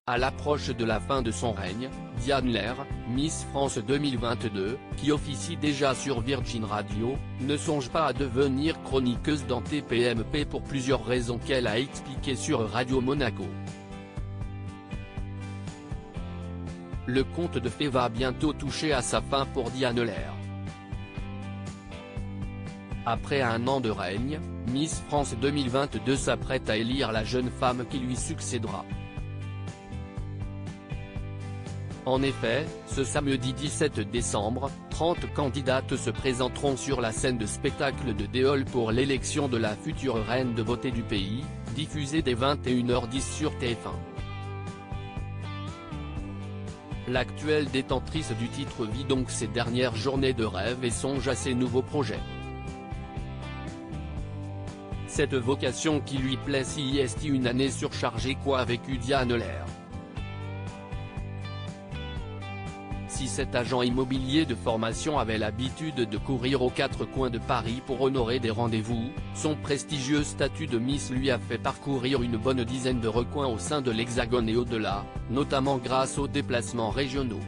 À l'approche de la fin de son règne, Diane Lair, Miss France 2022, qui officie déjà sur Virgin Radio, ne songe pas à devenir chroniqueuse dans TPMP pour plusieurs raisons qu'elle a expliquées sur Radio Monaco. Le conte de fées va bientôt toucher à sa fin pour Diane Lair. Après un an de règne, Miss France 2022 s'apprête à élire la jeune femme qui lui succédera. En effet, ce samedi 17 décembre, 30 candidates se présenteront sur la scène de spectacle de Déol pour l'élection de la future reine de beauté du pays, diffusée dès 21h10 sur TF1. L'actuelle détentrice du titre vit donc ses dernières journées de rêve et songe à ses nouveaux projets. Cette vocation qui lui plaît si est une année surchargée qu'a vécu Diane Lair. Si cet agent immobilier de formation avait l'habitude de courir aux quatre coins de Paris pour honorer des rendez-vous, son prestigieux statut de Miss lui a fait parcourir une bonne dizaine de recoins au sein de l'Hexagone et au-delà, notamment grâce aux déplacements régionaux.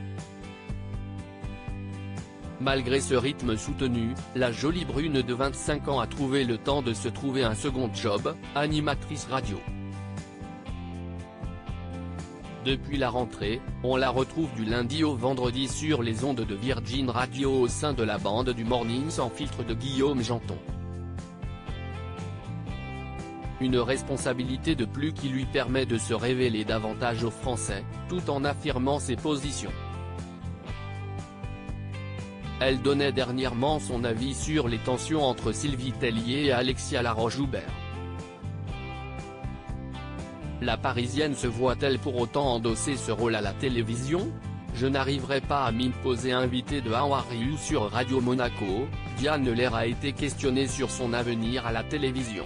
Malgré ce rythme soutenu, la jolie brune de 25 ans a trouvé le temps de se trouver un second job, animatrice radio. Depuis la rentrée, on la retrouve du lundi au vendredi sur les ondes de Virgin Radio au sein de la bande du Morning sans filtre de Guillaume Janton. Une responsabilité de plus qui lui permet de se révéler davantage aux Français, tout en affirmant ses positions. Elle donnait dernièrement son avis sur les tensions entre Sylvie Tellier et Alexia Laroche-Joubert. La Parisienne se voit-elle pour autant endosser ce rôle à la télévision ? Je n'arriverai pas à m'imposer invitée de How Are You sur Radio Monaco, Diane Lair a été questionnée sur son avenir à la télévision.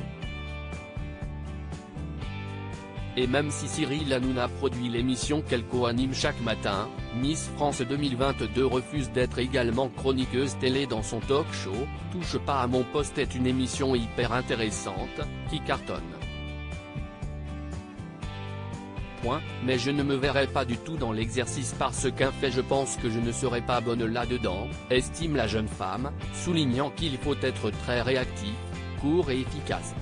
Et même si Cyril Hanouna produit l'émission qu'elle co-anime chaque matin, Miss France 2022 refuse d'être également chroniqueuse télé dans son talk show. Touche pas à mon poste est une émission hyper intéressante, qui cartonne. Mais je ne me verrai pas du tout dans l'exercice parce qu'un fait je pense que je ne serai pas bonne là-dedans, estime la jeune femme, soulignant qu'il faut être très réactif, court et efficace.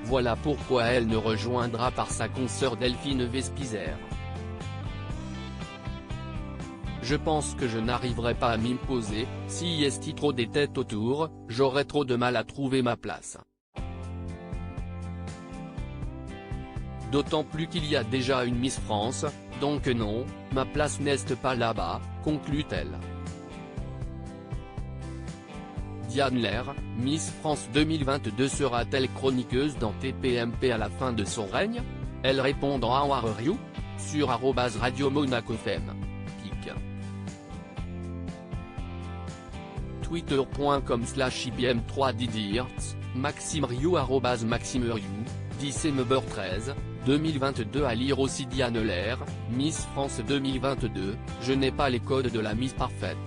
Voilà pourquoi elle ne rejoindra par sa consoeur Delphine Vespizer. Je pense que je n'arriverai pas à m'imposer, si y est trop des têtes autour, j'aurai trop de mal à trouver ma place. D'autant plus qu'il y a déjà une Miss France, donc non, ma place n'est pas là-bas, conclut-elle. Diane Lair, Miss France 2022 sera-t-elle chroniqueuse dans TPMP à la fin de son règne ? Elle répond dans How Are You ? Sur @Radio Monaco FM. Twitter.com/IBM3Didirts, Maxime Rioux @Maxime Rioux, December 13, 2022 à lire aussi Diane Lair, Miss France 2022, je n'ai pas les codes de la Miss parfaite.